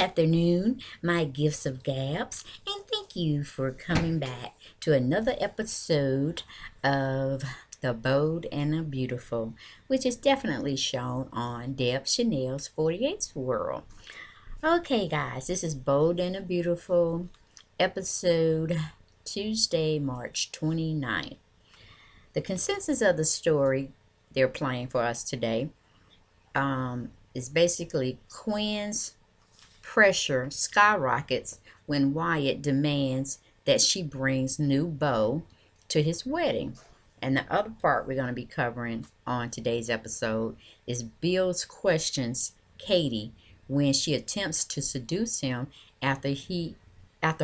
afternoon, my gifts of gabs, and thank you for coming back to another episode of The Bold and the Beautiful, which is definitely shown on Deb Chanel's 48th World. Okay, guys, this is Bold and the Beautiful, episode Tuesday, March 29th. The consensus of the story they're playing for us today is basically Quinn's pressure skyrockets when Wyatt demands that she brings new beau to his wedding. And the other part we're going to be covering on today's episode is Bill's questions Katie when she attempts to seduce him after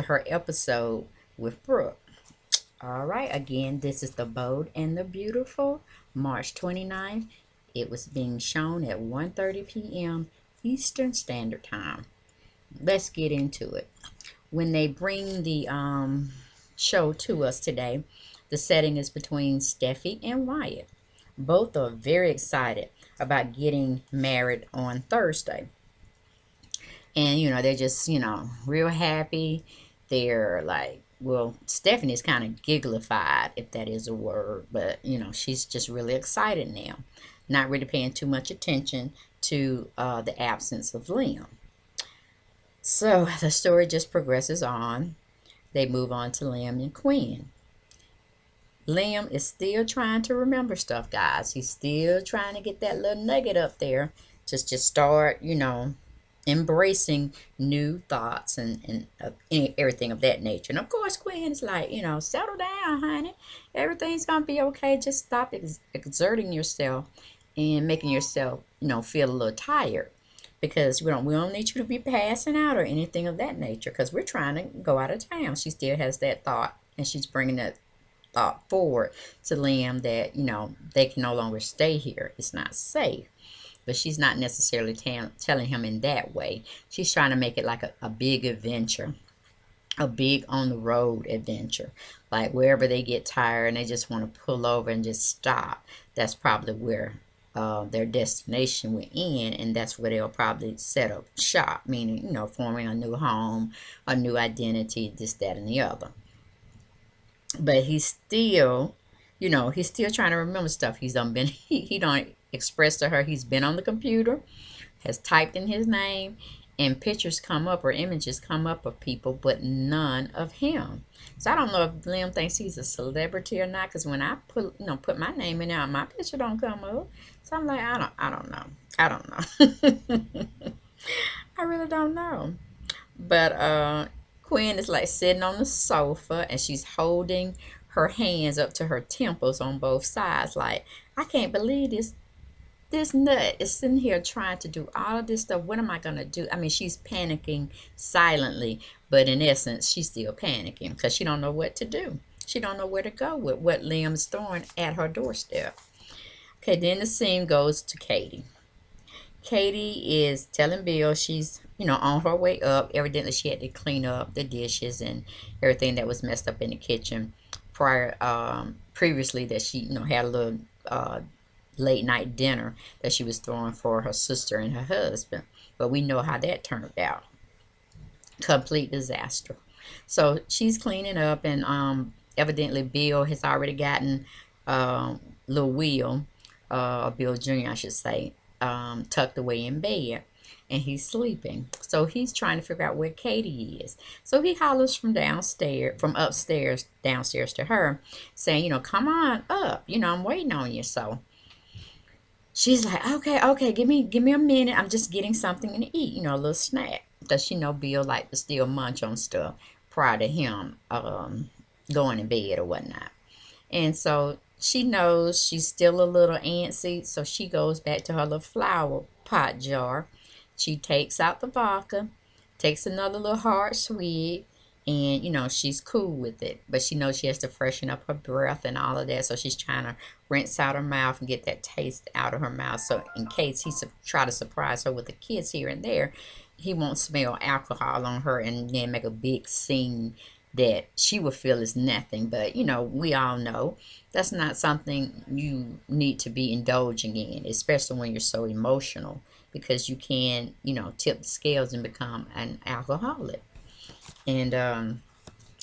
her episode with Brooke. All right, again, this is The Bold and the Beautiful, March 29th. It was being shown at 1:30 p.m. Eastern Standard Time. Let's get into it. When they bring the show to us today, the setting is between Steffi and Wyatt. Both are very excited about getting married on Thursday. And, they're just, real happy. They're like, well, Stephanie's kind of gigglified, if that is a word, but, she's just really excited now. Not really paying too much attention to the absence of Liam. So the story just progresses on. They move on to Liam and Quinn. Liam is still trying to remember stuff, guys. He's still trying to get that little nugget up there. Just start, embracing new thoughts and everything of that nature. And of course, Quinn is like, settle down, honey. Everything's going to be okay. Just stop exerting yourself and making yourself, feel a little tired. Because we don't need you to be passing out or anything of that nature, because we're trying to go out of town. She still has that thought, and she's bringing that thought forward to Liam that, they can no longer stay here. It's not safe. But she's not necessarily telling him in that way. She's trying to make it like a big adventure, a big on the road adventure. Like wherever they get tired and they just want to pull over and just stop, that's probably where their destination will end, and that's where they'll probably set up shop, meaning, forming a new home, a new identity, this, that, and the other. But he's still, he's still trying to remember stuff. He's done been, he don't express to her he's been on the computer, has typed in his name, and pictures come up or images come up of people, but none of him. So I don't know if Liam thinks he's a celebrity or not, because when I put my name in there, my picture don't come up. So I'm like, I don't know. I don't know. I really don't know. But Quinn is like sitting on the sofa and she's holding her hands up to her temples on both sides. Like, I can't believe this nut is sitting here trying to do all of this stuff. What am I going to do? I mean, she's panicking silently, but in essence, she's still panicking because she don't know what to do. She don't know where to go with what Liam's throwing at her doorstep. Okay, then the scene goes to Katie. Katie is telling Bill she's, on her way up. Evidently, she had to clean up the dishes and everything that was messed up in the kitchen previously, that she, had a little late night dinner that she was throwing for her sister and her husband. But we know how that turned out. Complete disaster. So she's cleaning up, and evidently Bill has already gotten little Will, Bill Jr., I should say, tucked away in bed, and he's sleeping. So he's trying to figure out where Katie is. So he hollers from upstairs downstairs to her, saying, come on up. I'm waiting on you. So she's like, okay, give me a minute. I'm just getting something to eat, a little snack. Because she know Bill like to still munch on stuff prior to him going to bed or whatnot. And so she knows she's still a little antsy, so she goes back to her little flower pot jar. She takes out the vodka, takes another little hard swig, and she's cool with it. But she knows she has to freshen up her breath and all of that, so she's trying to rinse out her mouth and get that taste out of her mouth, so in case he try to surprise her with the kids here and there, he won't smell alcohol on her and then make a big scene that she would feel is nothing. But we all know that's not something you need to be indulging in, especially when you're so emotional because you can, tip the scales and become an alcoholic. And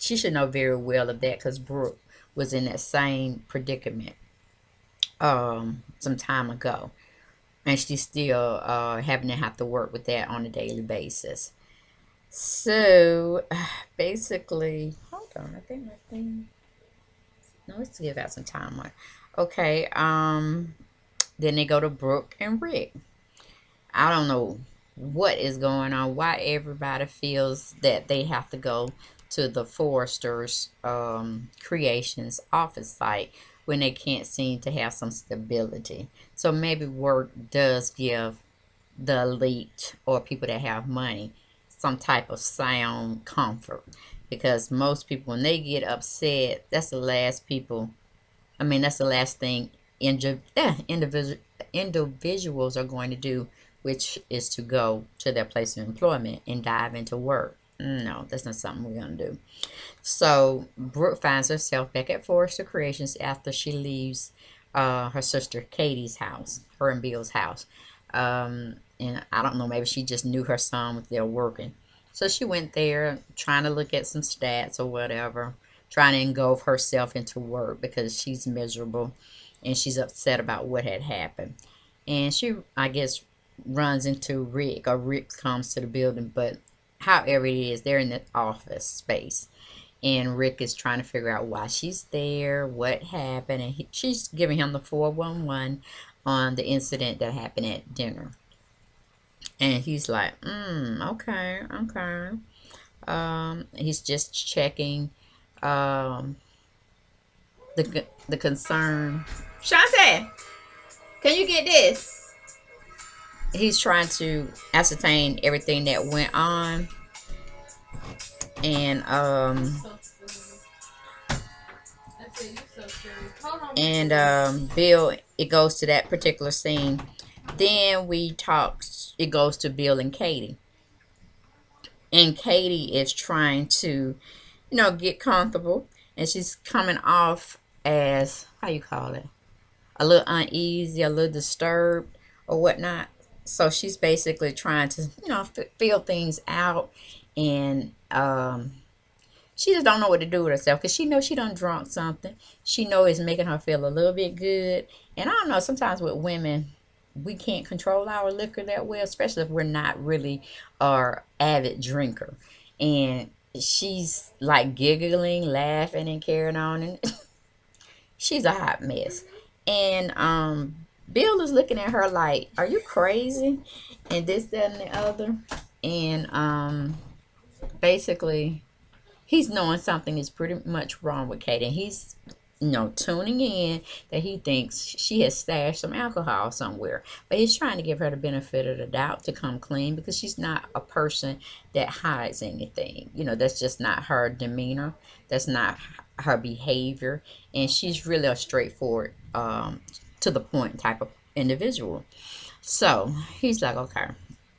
she should know very well of that because Brooke was in that same predicament some time ago. And she's still having to have to work with that on a daily basis. So basically, hold on, I think my thing. No, let's give out some time on. Okay, then they go to Brooke and Rick. I don't know what is going on, why everybody feels that they have to go to the Foresters Creations office site when they can't seem to have some stability. So maybe work does give the elite or people that have money some type of sound comfort, because most people when they get upset, that's the last people, that's the last thing individuals are going to do, which is to go to their place of employment and dive into work. No, that's not something we're going to do. So Brooke finds herself back at Forrester Creations after she leaves her sister Katie's house, her and Bill's house. And I don't know, maybe she just knew her son was there working. So she went there trying to look at some stats or whatever, trying to engulf herself into work because she's miserable and she's upset about what had happened. And she, I guess, runs into Rick, or Rick comes to the building, but however it is, they're in the office space. And Rick is trying to figure out why she's there, what happened, and she's giving him the 411 on the incident that happened at dinner. And he's like, okay, okay. He's just checking um, the concern. Shante, can you get this? He's trying to ascertain everything that went on. And Bill, it goes to that particular scene. Then it goes to Bill and Katie. And Katie is trying to, get comfortable. And she's coming off as, how you call it? A little uneasy, a little disturbed, or whatnot. So she's basically trying to, feel things out. And she just don't know what to do with herself because she knows she done drunk something. She knows it's making her feel a little bit good. And I don't know, sometimes with women, we can't control our liquor that well, especially if we're not really our avid drinker. And she's like giggling, laughing, and carrying on, and she's a hot mess. And Bill is looking at her like, "Are you crazy?" And this, that, and the other. And basically, he's knowing something is pretty much wrong with Katie. And he's, tuning in that he thinks she has stashed some alcohol somewhere. But he's trying to give her the benefit of the doubt to come clean because she's not a person that hides anything. That's just not her demeanor. That's not her behavior. And she's really a straightforward, to the point type of individual. So he's like, okay,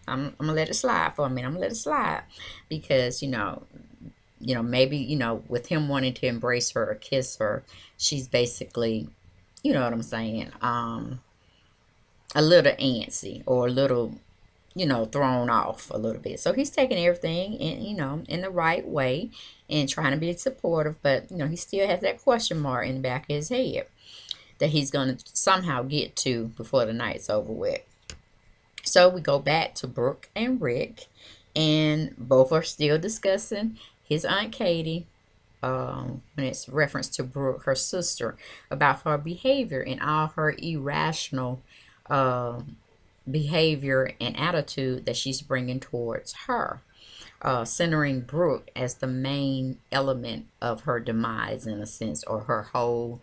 I'm going to let it slide for a minute. I'm going to let it slide because, maybe, with him wanting to embrace her or kiss her, she's basically, you know what I'm saying, a little antsy or a little, thrown off a little bit. So he's taking everything in the right way and trying to be supportive, but, he still has that question mark in the back of his head that he's going to somehow get to before the night's over with. So we go back to Brooke and Rick, and both are still discussing his Aunt Katie, when it's reference to Brooke, her sister, about her behavior and all her irrational behavior and attitude that she's bringing towards her, centering Brooke as the main element of her demise in a sense, or her whole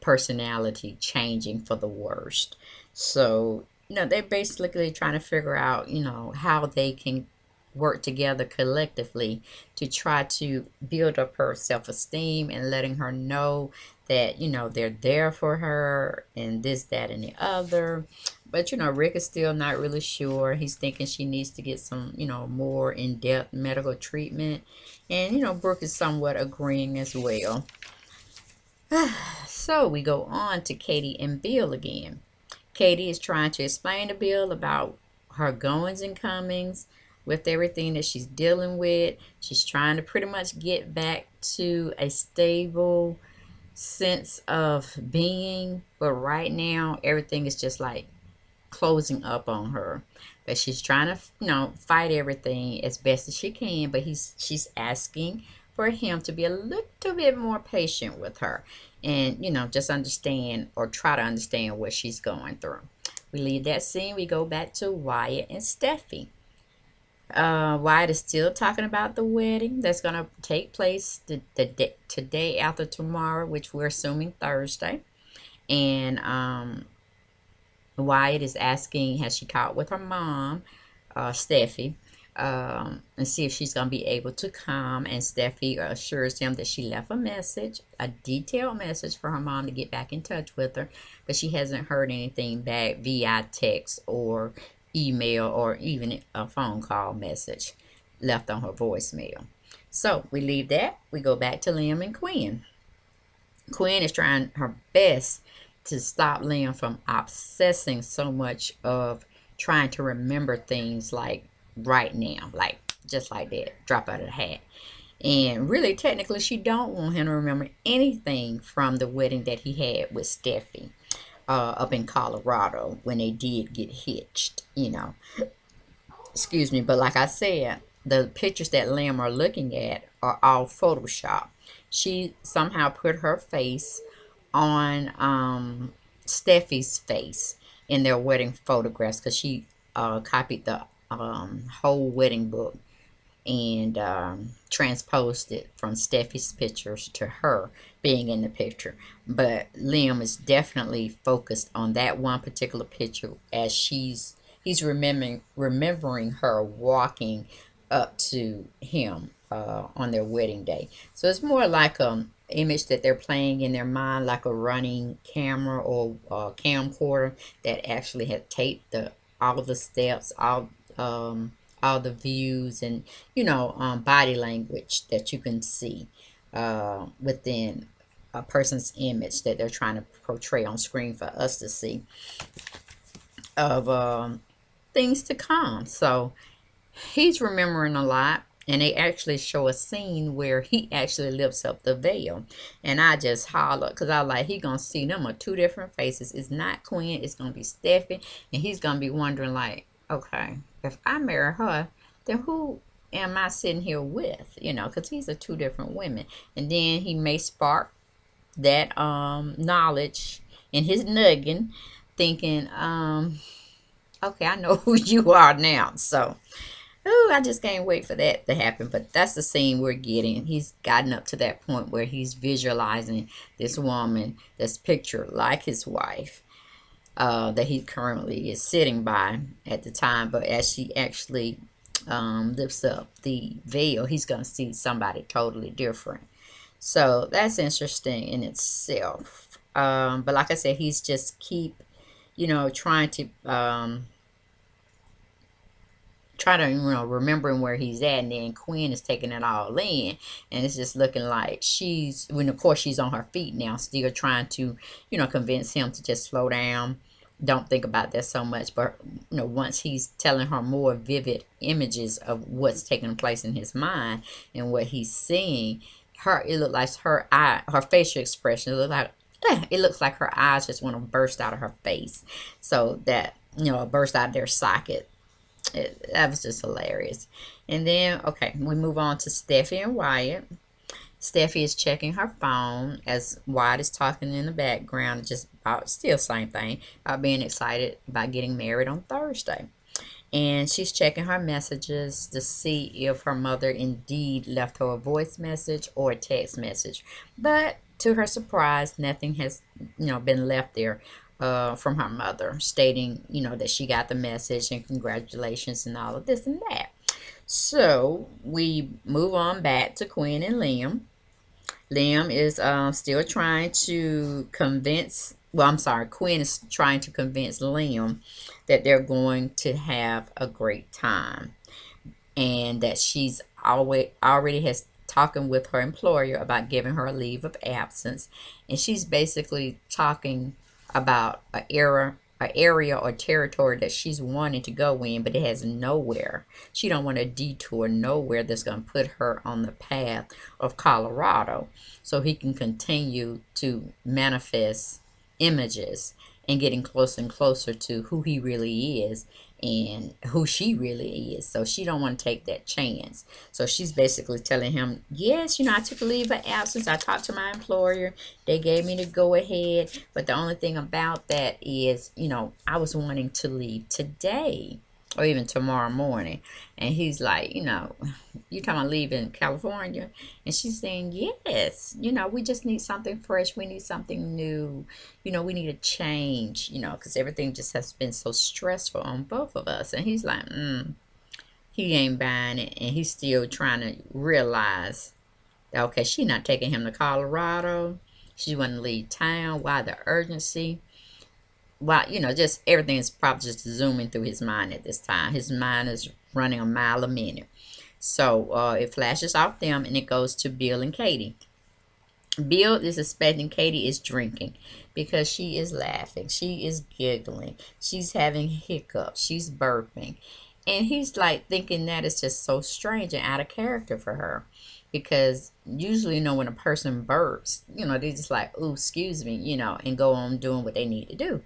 personality changing for the worst. So, they're basically trying to figure out, how they can work together collectively to try to build up her self-esteem and letting her know that, they're there for her and this, that, and the other. But, Rick is still not really sure. He's thinking she needs to get some, more in-depth medical treatment. And, Brooke is somewhat agreeing as well. So we go on to Katie and Bill again. Katie is trying to explain to Bill about her goings and comings with everything that she's dealing with. She's trying to pretty much get back to a stable sense of being, but right now everything is just like closing up on her. But she's trying to, fight everything as best as she can. But she's asking for him to be a little bit more patient with her, and just understand or try to understand what she's going through. We leave that scene. We go back to Wyatt and Steffi. Wyatt is still talking about the wedding that's going to take place today after tomorrow, which we're assuming Thursday. And Wyatt is asking, has she talked with her mom, Steffi, and see if she's going to be able to come. And Steffi assures him that she left a message, a detailed message for her mom to get back in touch with her, but she hasn't heard anything back via text or email or even a phone call message left on her voicemail. So we leave that. We go back to Liam and Quinn. Quinn is trying her best to stop Liam from obsessing so much of trying to remember things like right now, like just like that, drop out of the hat. And really, technically, she don't want him to remember anything from the wedding that he had with Steffi up in Colorado when they did get hitched. Excuse me, but like I said, the pictures that Liam are looking at are all Photoshop. She somehow put her face on Steffi's face in their wedding photographs because she copied the whole wedding book and transposed it from Steffi's pictures to her being in the picture. But Liam is definitely focused on that one particular picture as he's remembering her walking up to him on their wedding day. So it's more like a image that they're playing in their mind, like a running camera or camcorder that actually had taped all the steps, all the views, and body language that you can see within a person's image that they're trying to portray on screen for us to see of things to come. So he's remembering a lot, and they actually show a scene where he actually lifts up the veil, and I just holler because I like he gonna see them are two different faces. It's not Quinn, it's gonna be Steffi, and he's gonna be wondering like, okay, if I marry her, then who am I sitting here with? Because these are two different women. And then he may spark that knowledge in his noggin, thinking, okay, I know who you are now. So, I just can't wait for that to happen. But that's the scene we're getting. He's gotten up to that point where he's visualizing this woman that's pictured like his wife. That he currently is sitting by at the time, but as she actually lifts up the veil, he's going to see somebody totally different. So that's interesting in itself. But like I said, he's just keep, trying to remembering where he's at, and then Quinn is taking it all in, and it's just looking like when of course she's on her feet now, still trying to convince him to just slow down, don't think about that so much. But once he's telling her more vivid images of what's taking place in his mind and what he's seeing, it looked like her facial expression, it looks like her eyes just want to burst out of her face, so that burst out of their socket. That was just hilarious. And then, okay, we move on to Steffi and Wyatt. Steffi is checking her phone as Wyatt is talking in the background, just about still same thing, about being excited about getting married on Thursday. And she's checking her messages to see if her mother indeed left her a voice message or a text message. But to her surprise, nothing has been left there from her mother stating, that she got the message and congratulations and all of this and that. So we move on back to Quinn and Liam. Liam is still trying to convince, Quinn is trying to convince Liam that they're going to have a great time, and that she's already has talking with her employer about giving her a leave of absence, and she's basically talking about an era a area or territory that she's wanting to go in, but it has nowhere. She don't want to detour nowhere that's going to put her on the path of Colorado, so he can continue to manifest images and getting closer and closer to who he really is and who she really is. So she don't want to take that chance. So she's basically telling him, yes, I took a leave of absence. I talked to my employer. They gave me the go ahead. But the only thing about that is, I was wanting to leave today or even tomorrow morning. And he's like, you talking about leaving California? And she's saying, yes, we just need something fresh. We need something new. We need a change, because everything just has been so stressful on both of us. And he's like, he ain't buying it. And he's still trying to realize that, okay, she's not taking him to Colorado. She want to leave town. Why the urgency? Why, just everything is probably just zooming through his mind at this time. His mind is running a mile a minute. So it flashes off them and it goes to Bill and Katie. Bill is suspecting Katie is drinking because she is laughing. She is giggling. She's having hiccups. She's burping. And he's like thinking that is just so strange and out of character for her. Because usually, when a person burps, they just like, ooh, excuse me, and go on doing what they need to do.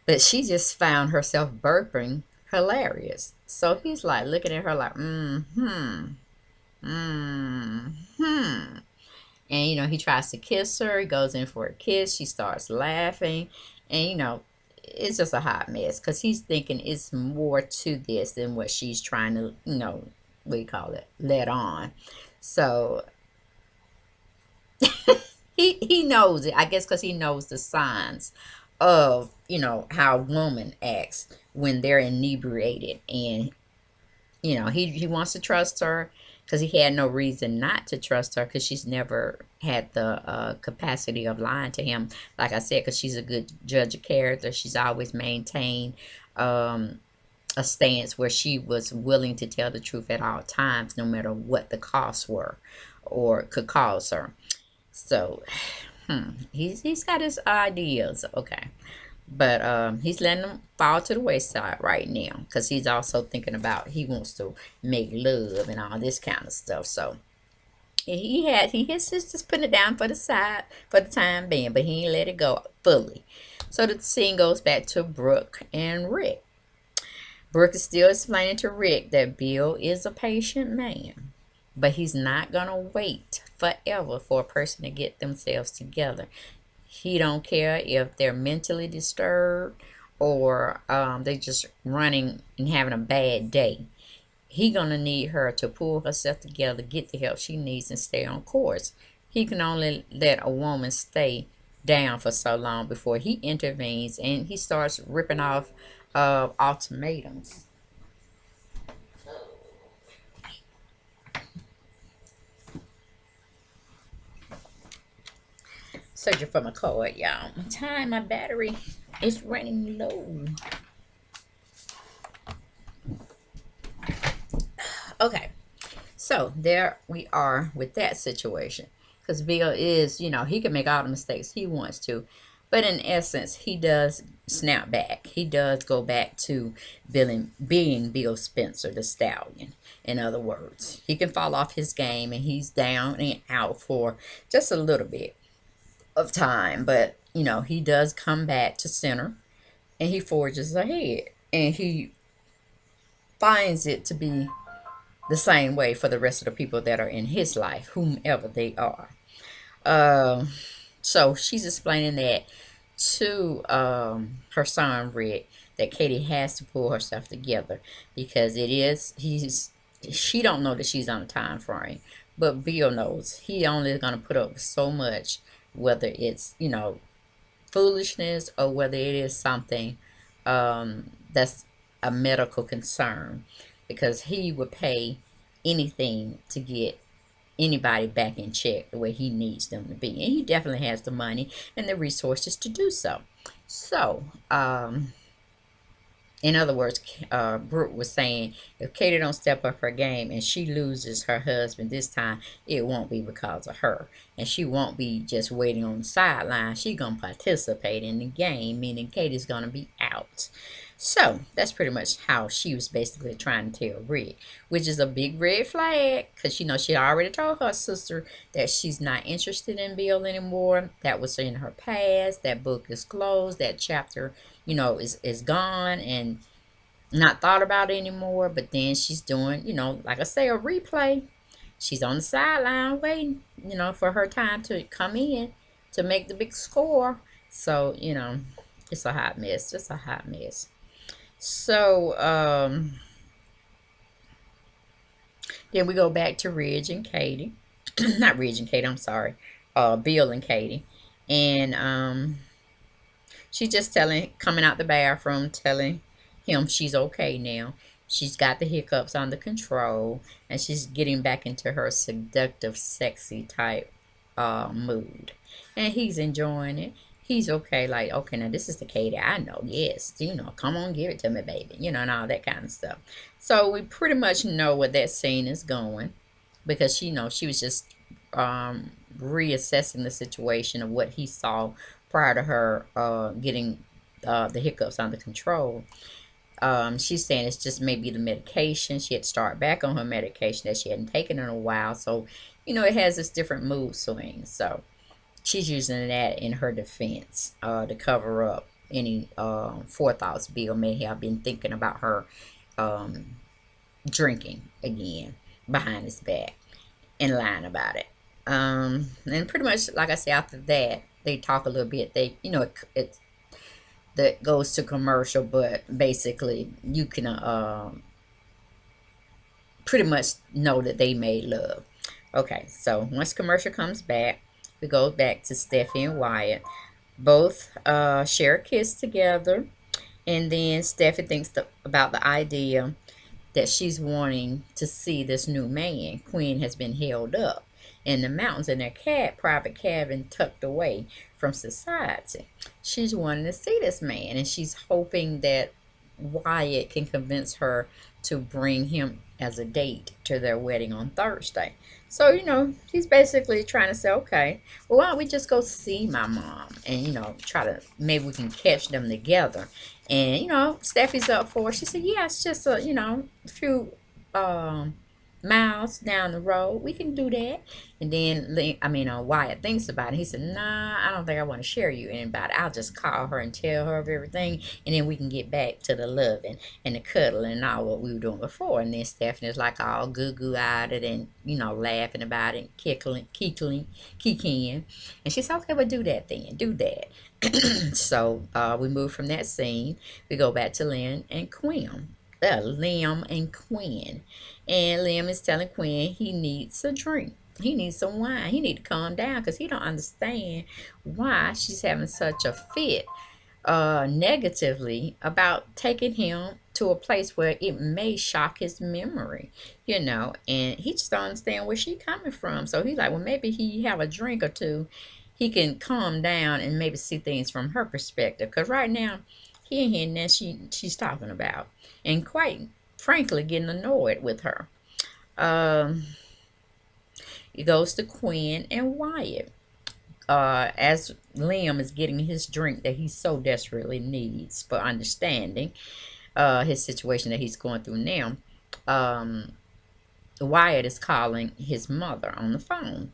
But she just found herself burping hilarious. So he's like looking at her like, mm-hmm, mm-hmm. And, he tries to kiss her. He goes in for a kiss. She starts laughing. And, it's just a hot mess because he's thinking it's more to this than what she's trying to, what do you call it, let on. So he knows it, I guess, because he knows the signs of, how a woman acts when they're inebriated. And, he wants to trust her because he had no reason not to trust her because she's never had the capacity of lying to him. Like I said, because she's a good judge of character. She's always maintained a stance where she was willing to tell the truth at all times, no matter what the costs were or could cause her. So, he's got his ideas, okay. But he's letting them fall to the wayside right now because he's also thinking about he wants to make love and all this kind of stuff. So he's just putting it down for the side for the time being, but he ain't let it go fully. So the scene goes back to Brooke and Rick. Brooke is still explaining to Rick that Bill is a patient man, but he's not gonna wait forever for a person to get themselves together. He don't care if they're mentally disturbed or they just running and having a bad day. He gonna need her to pull herself together, get the help she needs, and stay on course. He can only let a woman stay down for so long before he intervenes and he starts ripping off ultimatums. Searching for my card, y'all. Time my battery is running low. Okay, so there we are with that situation. Because Bill is, he can make all the mistakes he wants to. But in essence, he does snap back. He does go back to being Bill Spencer, the stallion. In other words, he can fall off his game and he's down and out for just a little bit of time. But, he does come back to center and he forges ahead. And he finds it to be the same way for the rest of the people that are in his life, whomever they are. Um, so she's explaining that to her son Rick that Katie has to pull herself together because she don't know that she's on a time frame, but Bill knows he only is gonna put up with so much, whether it's foolishness or whether it is something that's a medical concern, because he would pay anything to get anybody back in check the way he needs them to be. And he definitely has the money and the resources to do so. So, In other words, Brooke was saying if Katie don't step up her game and she loses her husband this time, it won't be because of her. And she won't be just waiting on the sideline. She going to participate in the game, meaning Katie's going to be out. So that's pretty much how she was basically trying to tell Rick, which is a big red flag because, she already told her sister that she's not interested in Bill anymore. That was in her past. That book is closed. That chapter is gone and not thought about anymore. But then she's doing, like I say, a replay. She's on the sideline waiting, for her time to come in to make the big score. So, it's a hot mess. Just a hot mess. So, then we go back to Ridge and Katie. Not Ridge and Katie, I'm sorry. Bill and Katie. And she's just coming out the bathroom, telling him she's okay now. She's got the hiccups under control, and she's getting back into her seductive, sexy type mood. And he's enjoying it. He's okay, like, okay, now this is the Katie I know. Yes, come on, give it to me, baby. And all that kind of stuff. So we pretty much know where that scene is going because she was just reassessing the situation of what he saw prior to her getting the hiccups under control. She's saying it's just maybe the medication. She had to start back on her medication that she hadn't taken in a while. So, it has this different mood swing. So she's using that in her defense to cover up any forethoughts Bill may have been thinking about her drinking again behind his back and lying about it. And pretty much, like I said, after that, they talk a little bit. It that goes to commercial, but basically you can pretty much know that they made love. Okay, so once commercial comes back, we go back to Steffy and Wyatt. Both share a kiss together, and then Steffy thinks about the idea that she's wanting to see this new man. Quinn has been held up in the mountains in their private cabin tucked away from society. She's wanting to see this man, and she's hoping that Wyatt can convince her to bring him as a date to their wedding on Thursday. So, he's basically trying to say, okay, well, why don't we just go see my mom and, try to, maybe we can catch them together. And, Steffi's up for it. She said, yeah, it's just a few miles down the road. We can do that. And then, Wyatt thinks about it. He said, nah, I don't think I want to share you anybody. I'll just call her and tell her of everything. And then we can get back to the loving and the cuddling and all what we were doing before. And then Stephanie's like all goo-goo-eyed and, laughing about it, kikiing. And she said, okay, well, do that then. Do that. So we move from that scene. We go back to Lynn and Quinn. Liam and Quinn. And Liam is telling Quinn he needs a drink. He needs some wine. He needs to calm down because he don't understand why she's having such a fit negatively about taking him to a place where it may shock his memory, and he just don't understand where she's coming from. So he's like, well, maybe he have a drink or two, he can calm down and maybe see things from her perspective. Because right now, he ain't hearing that she's talking about, and quite frankly, getting annoyed with her. It goes to Quinn and Wyatt. As Liam is getting his drink that he so desperately needs for understanding his situation that he's going through now, Wyatt is calling his mother on the phone.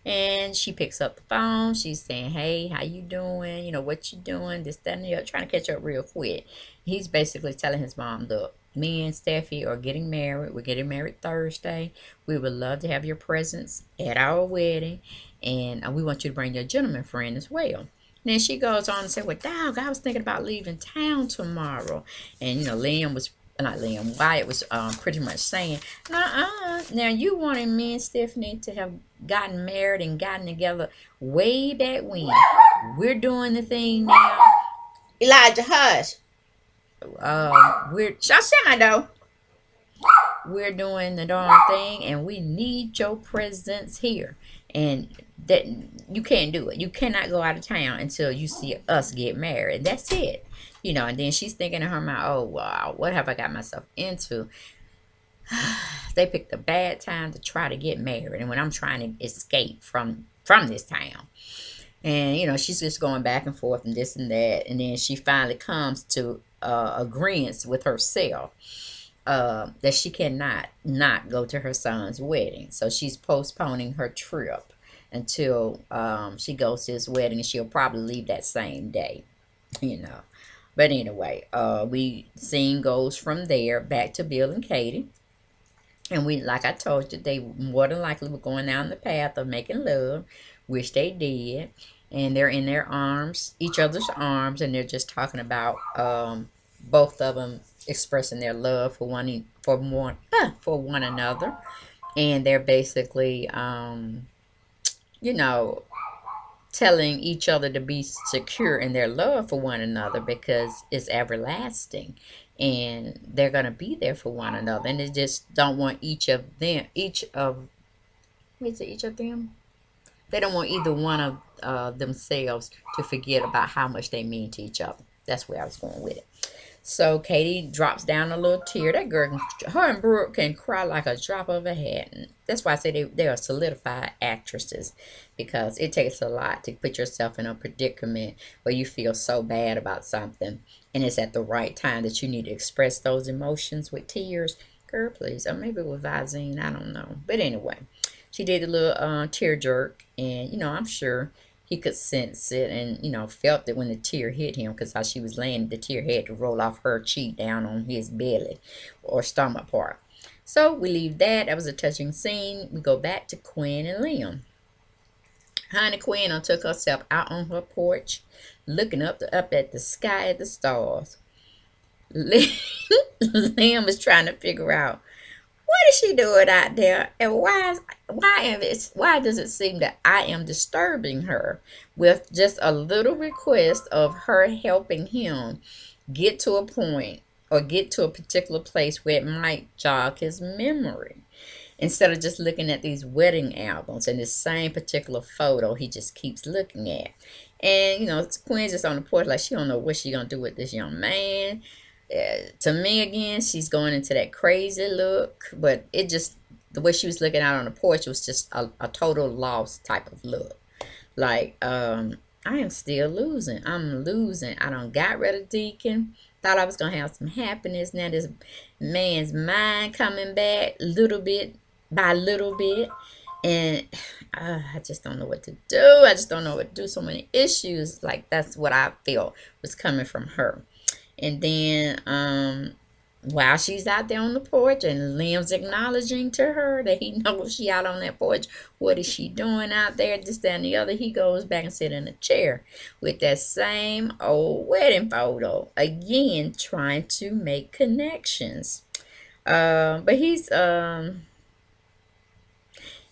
And she picks up the phone. She's saying, hey, how you doing? What you doing? This, that, and the other. Trying to catch up real quick. He's basically telling his mom, look, me and Steffi are getting married. We're getting married Thursday. We would love to have your presence at our wedding. And we want you to bring your gentleman friend as well. And then she goes on and said, well, dog, I was thinking about leaving town tomorrow. And, Wyatt was pretty much saying, now you wanted me and Stephanie to have gotten married and gotten together way back when. We're doing the thing now. Elijah, hush. Y'all shut my door. we're doing the darn thing and we need your presence here. And that you can't do it. You cannot go out of town until you see us get married. That's it. And then she's thinking in her mind, oh, wow, what have I got myself into? They picked a bad time to try to get married. And when I'm trying to escape from this town. And, she's just going back and forth and this and that. And then she finally comes to agreement with herself that she cannot not go to her son's wedding. So she's postponing her trip until she goes to his wedding, and she'll probably leave that same day, you know. But anyway, we scene goes from there back to Bill and Katie. And we, like I told you, they more than likely were going down the path of making love, which they did. And they're in their arms, each other's arms, and they're just talking about both of them expressing their love for one another. And they're basically, you know, telling each other to be secure in their love for one another because it's everlasting, and they're going to be there for one another, and they just don't want each of them, they don't want either one of themselves to forget about how much they mean to each other. That's where I was going with it. So Katie drops down a little tear. That girl, her and Brooke can cry like a drop of a hat. And that's why I say they are solidified actresses, because it takes a lot to put yourself in a predicament where you feel so bad about something, and it's at the right time that you need to express those emotions with tears. Girl, please. Or maybe with Visine. I don't know. But anyway, she did a little tear jerk, and I'm sure he could sense it, and felt it when the tear hit him, because how she was laying, the tear had to roll off her cheek down on his belly or stomach part. So we leave that. That was a touching scene. We go back to Quinn and Liam. Honey Quinn took herself out on her porch, looking up at the sky at the stars. Liam was trying to figure out, what is she doing out there, and why does it seem that I am disturbing her with just a little request of her helping him get to a point or get to a particular place where it might jog his memory, instead of just looking at these wedding albums and the same particular photo he just keeps looking at. And Quinn's just on the porch like she don't know what she gonna do with this young man. To me, again, she's going into that crazy look, but it just, the way she was looking out on the porch was just a total loss type of look. Like, I am still losing. I'm losing. I done got rid of Deacon. Thought I was going to have some happiness. Now this man's mind coming back little bit by little bit. And I just don't know what to do. I just don't know what to do. So many issues. Like, that's what I feel was coming from her. And then while she's out there on the porch and Liam's acknowledging to her that he knows she out on that porch, what is she doing out there, this, that, and the other, he goes back and sit in a chair with that same old wedding photo, again trying to make connections. But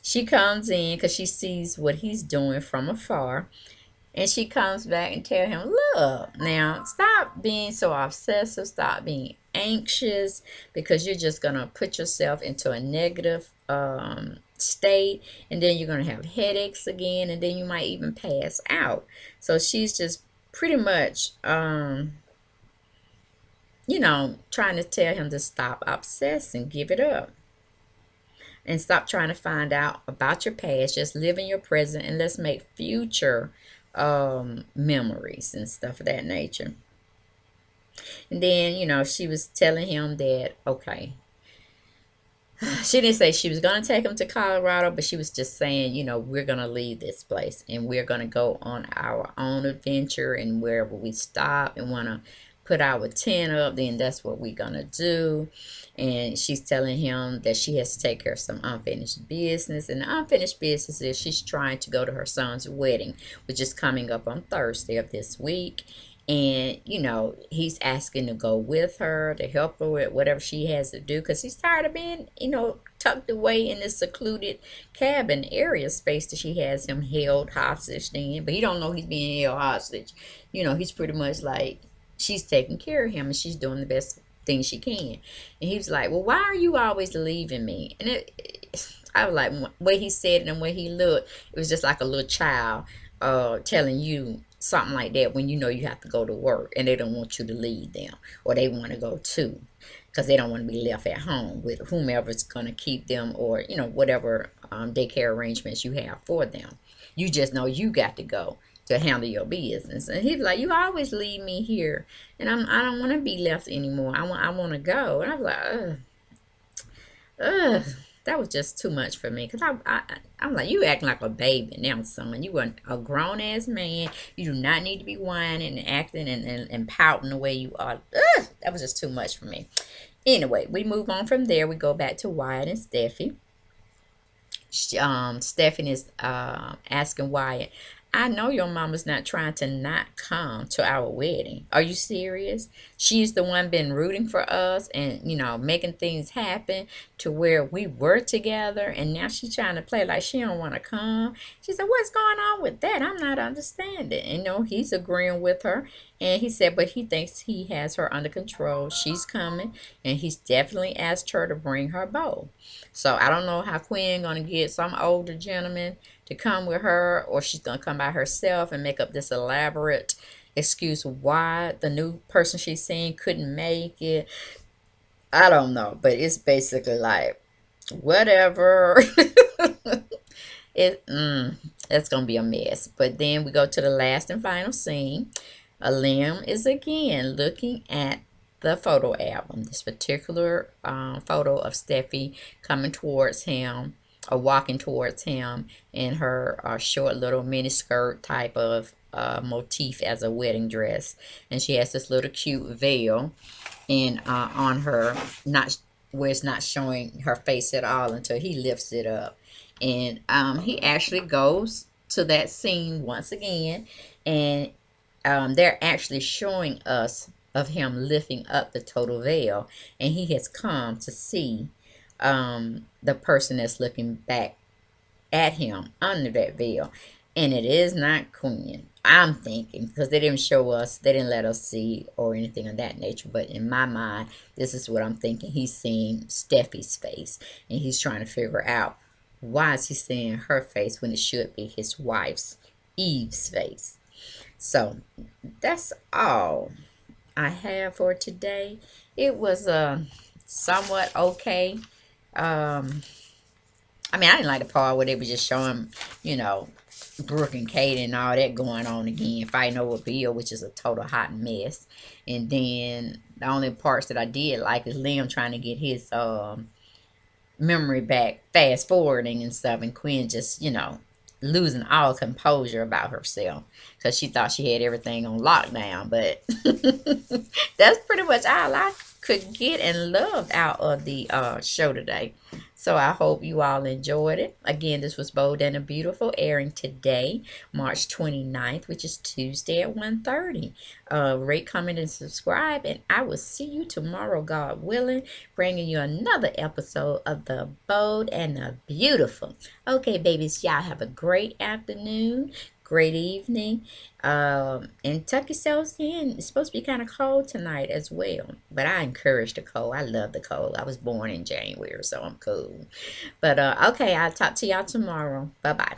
she comes in because she sees what he's doing from afar. And she comes back and tell him, look, now stop being so obsessive, stop being anxious, because you're just going to put yourself into a negative state, and then you're going to have headaches again, and then you might even pass out. So she's just pretty much, trying to tell him to stop obsessing, give it up. And stop trying to find out about your past. Just live in your present, and let's make future memories and stuff of that nature. And then she was telling him that, okay, she didn't say she was going to take him to Colorado, but she was just saying, we're going to leave this place and we're going to go on our own adventure, and wherever we stop and want to put our tent up, then that's what we're going to do. And she's telling him that she has to take care of some unfinished business. And the unfinished business is she's trying to go to her son's wedding, which is coming up on Thursday of this week. And, he's asking to go with her, to help her with whatever she has to do, because he's tired of being, tucked away in this secluded cabin area space that she has him held hostage in. But he don't know he's being held hostage. He's pretty much like, she's taking care of him, and she's doing the best things she can. And he was like, well, why are you always leaving me? And I was like, way he said it and way he looked, it was just like a little child telling you something like that when you know you have to go to work and they don't want you to leave them, or they want to go too, because they don't want to be left at home with whomever's going to keep them, or whatever daycare arrangements you have for them. You just know you got to go to handle your business. And he's like, you always leave me here, and I don't want to be left anymore. I want to go. And I was like, ugh. Ugh, that was just too much for me. Because I'm like, you acting like a baby now, son. You are a grown ass man. You do not need to be whining and acting and pouting the way you are. Ugh, that was just too much for me. Anyway, we move on from there. We go back to Wyatt and Steffi. Stephanie is asking Wyatt, I know your mama's not trying to not come to our wedding. Are you serious? She's the one been rooting for us and, making things happen to where we were together. And now she's trying to play like she don't want to come. She said, what's going on with that? I'm not understanding. And, he's agreeing with her. And he said, but he thinks he has her under control. She's coming. And he's definitely asked her to bring her bow. So I don't know how Quinn gonna get some older gentleman to come with her, or she's gonna come by herself and make up this elaborate excuse why the new person she's seeing couldn't make it. I don't know, but it's basically like whatever. it it's gonna be a mess. But then we go to the last and final scene. Liam is again looking at the photo album. This particular photo of Steffi coming towards him, or walking towards him in her short little mini skirt type of motif as a wedding dress, and she has this little cute veil and on her, not where it's not showing her face at all until he lifts it up. And he actually goes to that scene once again, and they're actually showing us of him lifting up the total veil, and he has come to see the person that's looking back at him under that veil, and it is not Quinn. I'm thinking, because they didn't show us, they didn't let us see or anything of that nature, but in my mind, this is what I'm thinking. He's seeing Steffi's face, and he's trying to figure out why is he seeing her face when it should be his wife's, Eve's face. So that's all I have for today. It was somewhat okay. I didn't like the part where they were just showing, you know, Brooke and Kate and all that going on again, fighting over Bill, which is a total hot mess. And then the only parts that I did like is Liam trying to get his memory back, fast forwarding and stuff, and Quinn just, losing all composure about herself because she thought she had everything on lockdown. But that's pretty much all I could get and loved out of the show today. So I hope you all enjoyed it. Again, this was Bold and the Beautiful, airing today, March 29th, which is Tuesday at 1:30. Rate, comment, and subscribe, and I will see you tomorrow, God willing, bringing you another episode of the Bold and the Beautiful. Okay, babies, y'all have a great afternoon, great evening, and tuck yourselves in. It's supposed to be kind of cold tonight as well, but I encourage the cold. I love the cold. I was born in January, so I'm cool. But okay, I'll talk to y'all tomorrow. Bye bye.